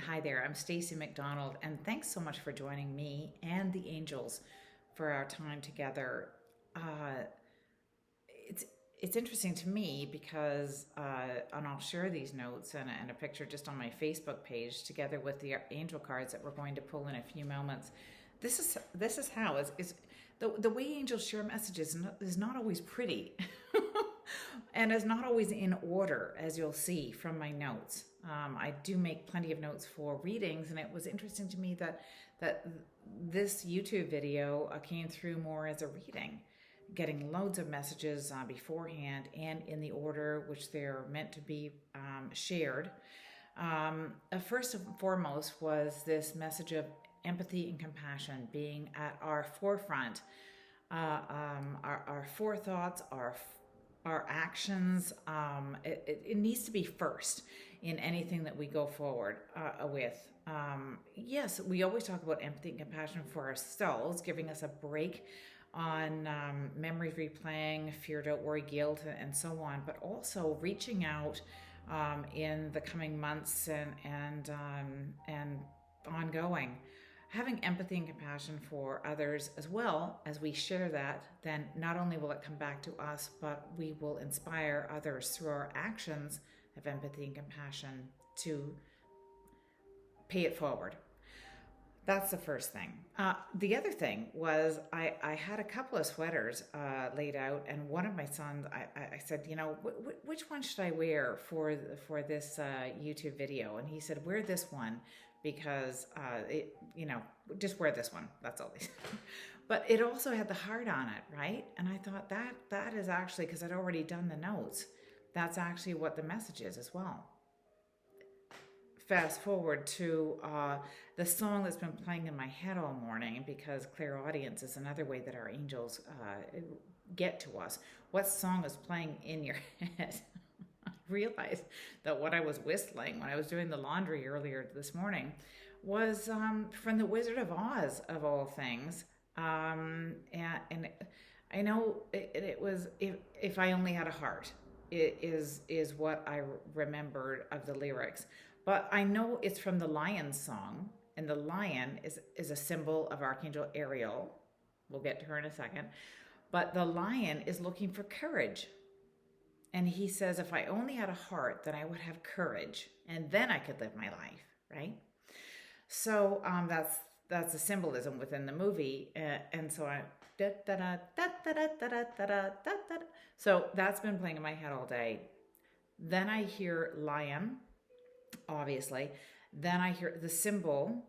Hi there, I'm Stacy McDonald, and thanks so much for joining me and the angels for our time together. Uh, it's it's interesting to me because, and I'll share these notes and a picture just on my Facebook page together with the angel cards that we're going to pull in a few moments. This is how is the way angels share messages is not always pretty, and is not always in order, as you'll see from my notes. I do make plenty of notes for readings, and it was interesting to me that this YouTube video came through more as a reading, getting loads of messages beforehand and in the order which they're meant to be shared. First and foremost was this message of empathy and compassion being at our forefront, our forethoughts, our actions. It needs to be first in anything that we go forward with. Yes, we always talk about empathy and compassion for ourselves, giving us a break on memories replaying, fear, doubt, worry, guilt, and so on, but also reaching out in the coming months and ongoing. Having empathy and compassion for others as well as we share that, then not only will it come back to us, but we will inspire others through our actions of empathy and compassion to pay it forward. That's the first thing. The other thing was I had a couple of sweaters laid out, and one of my sons, I said, which one should I wear for this YouTube video? And he said, wear this one because just wear this one. That's all. But it also had the heart on it, right? And I thought that is actually, because I'd already done the notes, that's actually what the message is as well. Fast forward to the song that's been playing in my head all morning, because clairaudience is another way that our angels get to us. What song is playing in your head? I realized that what I was whistling when I was doing the laundry earlier this morning was from The Wizard of Oz, of all things. And I know it was if I only had a heart. It is what I remembered of the lyrics. But I know it's from the lion song, and the lion is a symbol of Archangel Ariel. We'll get to her in a second. But the lion is looking for courage. And he says, if I only had a heart, then I would have courage, and then I could live my life, right? So that's the symbolism within the movie. And so so that's been playing in my head all day. Then I hear lion, obviously. Then I hear the symbol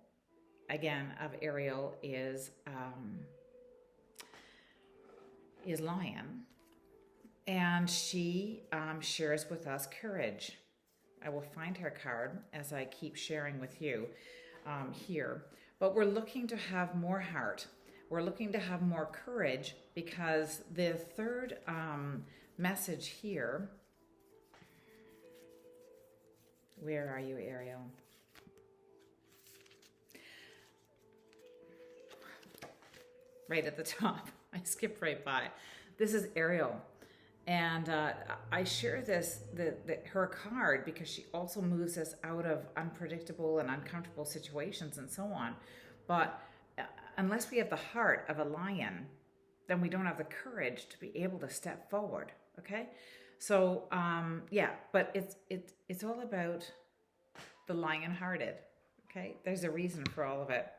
again of Ariel is lion, and she shares with us courage. I will find her card as I keep sharing with you here. But we're looking to have more heart. We're looking to have more courage, because the third message here. Where are you, Ariel? Right at the top. I skipped right by. This is Ariel. And I share her card because she also moves us out of unpredictable and uncomfortable situations and so on. But unless we have the heart of a lion, then we don't have the courage to be able to step forward. Okay? So but it's all about the lion-hearted. Okay? There's a reason for all of it.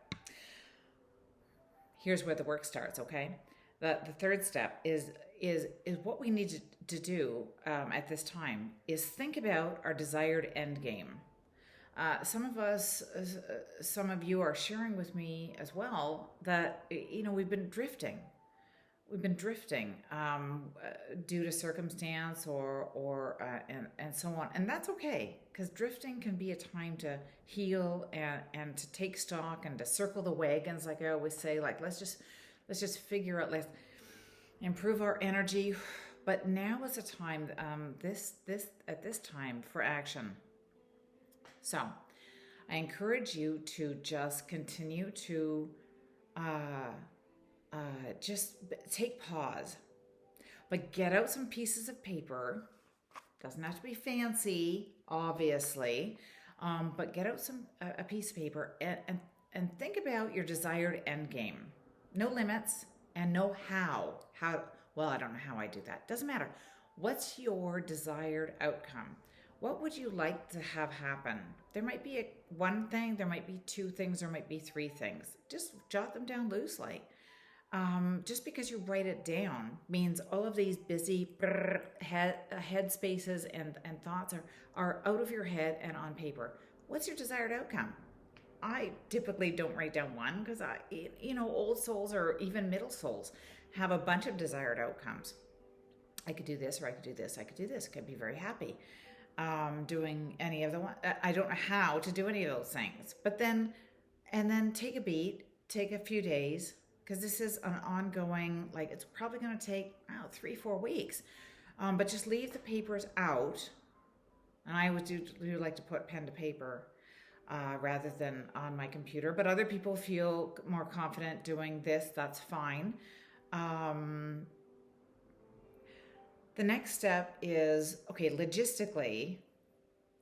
Here's where the work starts, okay? The third step is what we need to do at this time is think about our desired end game. Some of you are sharing with me as well that we've been drifting. We've been drifting due to circumstance and so on, and that's okay, because drifting can be a time to heal and to take stock and to circle the wagons, like I always say. Like let's just figure out, let's improve our energy. But now is a time at this time for action. So I encourage you to just continue to just take pause, but get out some pieces of paper. Doesn't have to be fancy, obviously, But get out a piece of paper and think about your desired end game. No limits and no how. Well, I don't know how I do that. Doesn't matter. What's your desired outcome? What would you like to have happen? There might be one thing, there might be two things, there might be three things. Just jot them down loosely. Just because you write it down means all of these busy head spaces and thoughts are out of your head and on paper. What's your desired outcome? I typically don't write down one because old souls or even middle souls have a bunch of desired outcomes. I could do this, or I could do this, I could do this. I could be very happy doing any of the one. I don't know how to do any of those things. But then take a beat, take a few days, because this is an ongoing, it's probably going to take 3-4 weeks. But just leave the papers out. And I would do like to put pen to paper rather than on my computer. But other people feel more confident doing this. That's fine. The next step is, okay, logistically,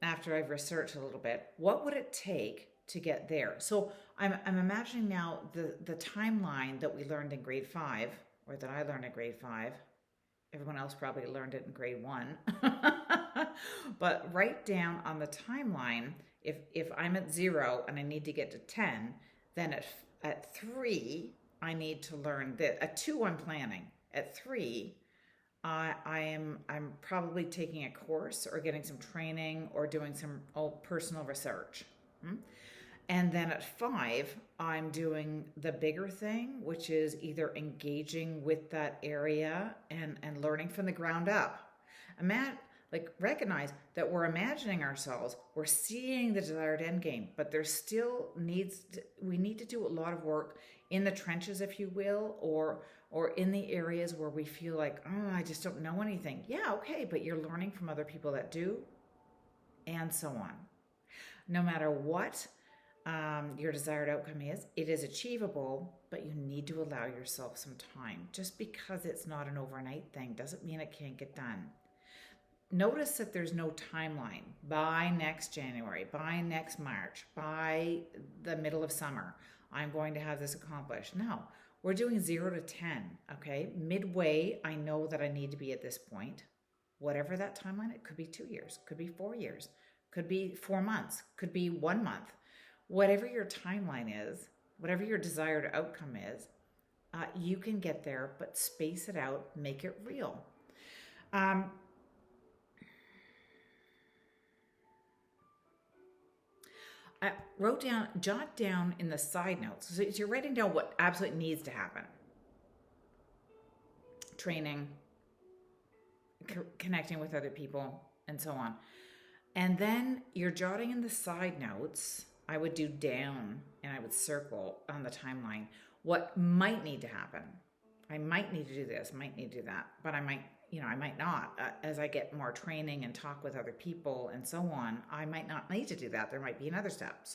after I've researched a little bit, what would it take to get there? So I'm imagining now the timeline that we learned in grade 5, or that I learned in grade 5. Everyone else probably learned it in grade 1. But write down on the timeline, if I'm at 0 and I need to get to 10, then at 3, I need to learn that. At 2, I'm planning. At 3, I'm probably taking a course or getting some training or doing some personal research. And then at 5, I'm doing the bigger thing, which is either engaging with that area and learning from the ground up. Recognize that we're imagining ourselves, we're seeing the desired end game, but there still we need to do a lot of work in the trenches, if you will, or in the areas where we feel like, I just don't know anything. Yeah, okay, but you're learning from other people that do, and so on. No matter what your desired outcome is, it is achievable, but you need to allow yourself some time. Just because it's not an overnight thing doesn't mean it can't get done. Notice that there's no timeline. By next January, by next March, by the middle of summer, I'm going to have this accomplished. No, we're doing 0 to 10, okay? Midway, I know that I need to be at this point. Whatever that timeline, it could be 2 years, could be 4 years, could be 4 months, could be 1 month. Whatever your timeline is, whatever your desired outcome is, you can get there, but space it out, make it real. I jot down in the side notes. So you're writing down what absolutely needs to happen. Training, connecting with other people, and so on. And then you're jotting in the side notes. I would do down and I would circle on the timeline what might need to happen. I might need to do this, might need to do that, but I might not. As I get more training and talk with other people and so on, I might not need to do that. There might be another step.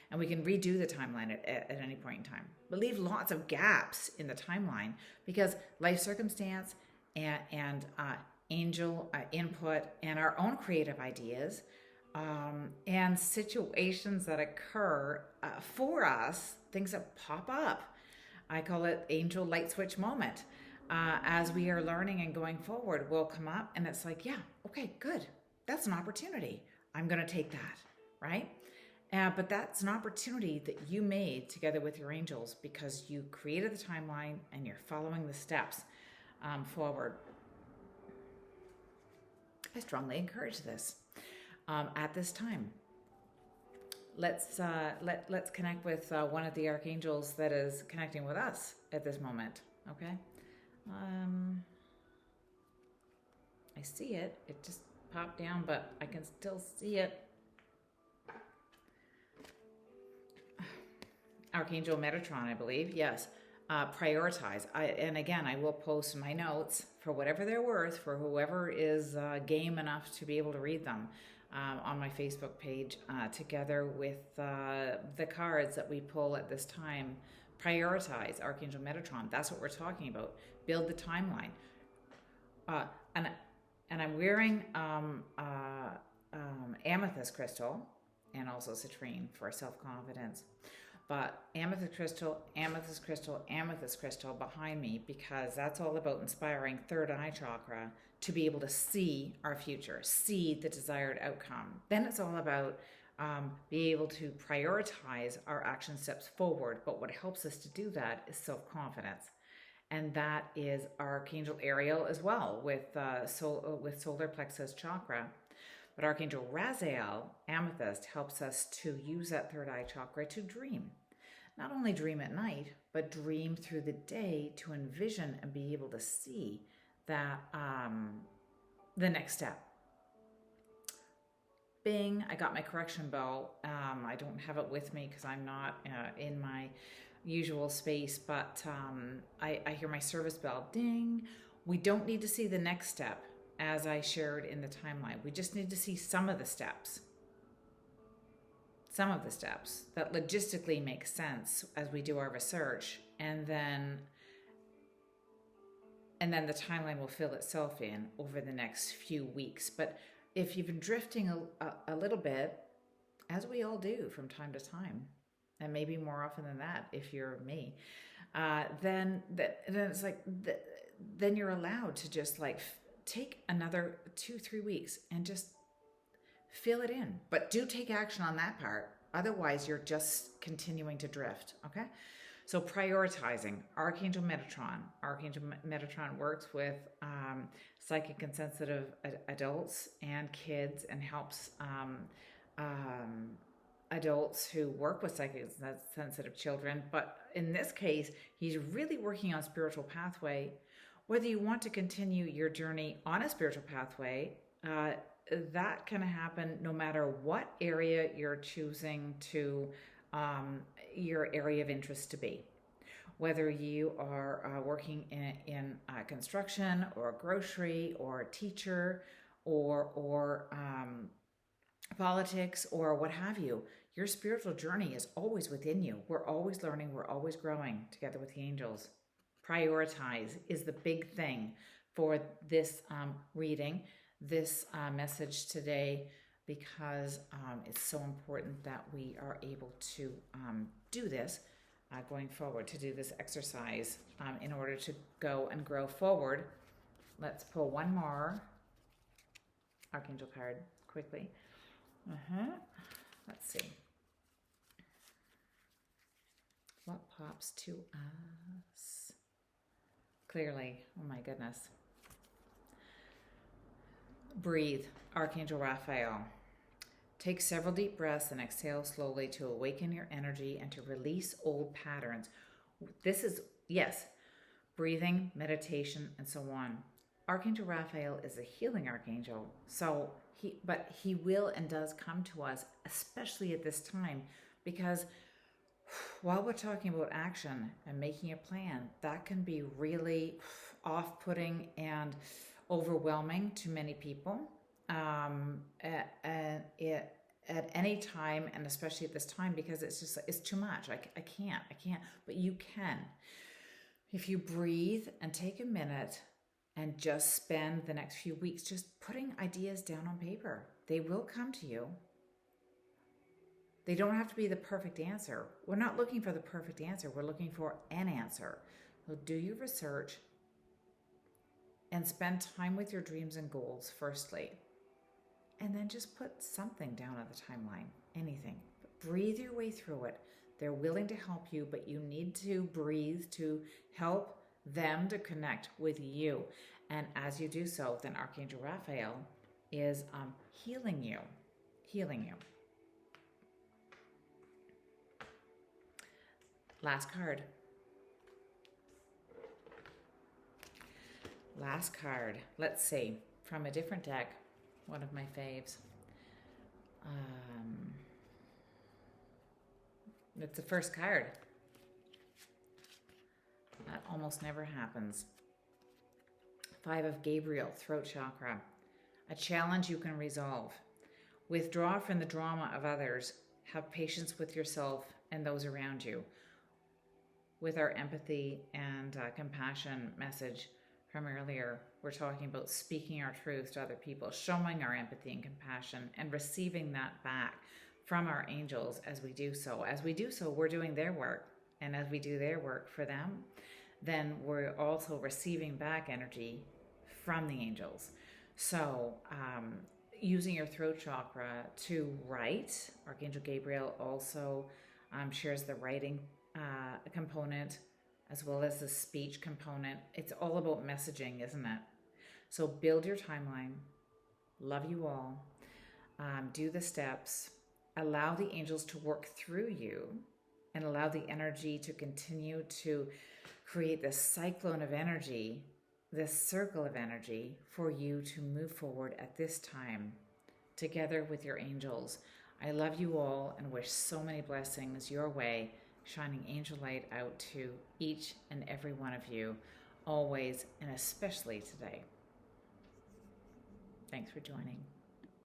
And we can redo the timeline at any point in time. But leave lots of gaps in the timeline because life circumstance and angel input and our own creative ideas and situations that occur for us, things that pop up. I call it angel light switch moment. As we are learning and going forward, will come up and it's like, yeah, okay, good. That's an opportunity. I'm going to take that, right? But that's an opportunity that you made together with your angels because you created the timeline and you're following the steps forward. I strongly encourage this at this time. Let's connect with one of the archangels that is connecting with us at this moment, okay? I see it. It just popped down, but I can still see it. Archangel Metatron, I believe. Yes. Prioritize. And again, I will post my notes for whatever they're worth for whoever is game enough to be able to read them on my Facebook page together with the cards that we pull at this time. Prioritize, Archangel Metatron. That's what we're talking about. Build the timeline. And I'm wearing amethyst crystal, and also citrine for self-confidence. But amethyst crystal, amethyst crystal, amethyst crystal behind me, because that's all about inspiring third eye chakra to be able to see our future, see the desired outcome. Then it's all about be able to prioritize our action steps forward. But what helps us to do that is self-confidence. And that is Archangel Ariel as well with solar plexus chakra. But Archangel Raphael, amethyst, helps us to use that third eye chakra to dream. Not only dream at night, but dream through the day to envision and be able to see that the next step. Bing, I got my correction bell. I don't have it with me because I'm not in my usual space, but I hear my service bell ding. We don't need to see the next step as I shared in the timeline. We just need to see some of the steps that logistically make sense as we do our research, and then the timeline will fill itself in over the next few weeks. But if you've been drifting a little bit, as we all do from time to time, and maybe more often than that if you're me, then it's like then you're allowed to just like take another 2-3 weeks and just fill it in. But do take action on that part. Otherwise, you're just continuing to drift, okay? So prioritizing, Archangel Metatron. Archangel Metatron works with psychic and sensitive adults and kids, and helps adults who work with psychic and sensitive children. But in this case, he's really working on spiritual pathway. Whether you want to continue your journey on a spiritual pathway, that can happen no matter what area you're choosing to your area of interest to be. Whether you are working in construction or grocery or a teacher or politics or what have you, your spiritual journey is always within you. We're always learning, we're always growing together with the angels. Prioritize is the big thing for this reading, this message today, because it's so important that we are able to do this going forward, to do this exercise in order to go and grow forward. Let's pull one more Archangel card quickly. Let's see. What pops to us? Clearly, oh my goodness. Breathe, Archangel Raphael. Take several deep breaths and exhale slowly to awaken your energy and to release old patterns. This is, yes, breathing, meditation, and so on. Archangel Raphael is a healing archangel, so he will and does come to us, especially at this time, because while we're talking about action and making a plan, that can be really off-putting and overwhelming to many people at any time, and especially at this time, because it's too much. I can't, but you can. If you breathe and take a minute and just spend the next few weeks just putting ideas down on paper, they will come to you. They don't have to be the perfect answer. We're not looking for the perfect answer. We're looking for an answer. So do your research and spend time with your dreams and goals firstly. And then just put something down on the timeline, anything. But breathe your way through it. They're willing to help you, but you need to breathe to help them to connect with you. And as you do so, then Archangel Raphael is healing you. Last card. Let's see. From a different deck, one of my faves. It's the first card. That almost never happens. 5 of Gabriel, throat chakra. A challenge you can resolve. Withdraw from the drama of others. Have patience with yourself and those around you. With our empathy and compassion message from earlier, we're talking about speaking our truth to other people, showing our empathy and compassion, and receiving that back from our angels as we do so. As we do so, we're doing their work. And as we do their work for them, then we're also receiving back energy from the angels. So, using your throat chakra to write, Archangel Gabriel also shares the writing component as well as the speech component. It's all about messaging, isn't it? So build your timeline. Love you all. Do the steps. Allow the angels to work through you and allow the energy to continue to create this cyclone of energy, this circle of energy for you to move forward at this time together with your angels. I love you all and wish so many blessings your way, shining angel light out to each and every one of you, always and especially today. Thanks for joining.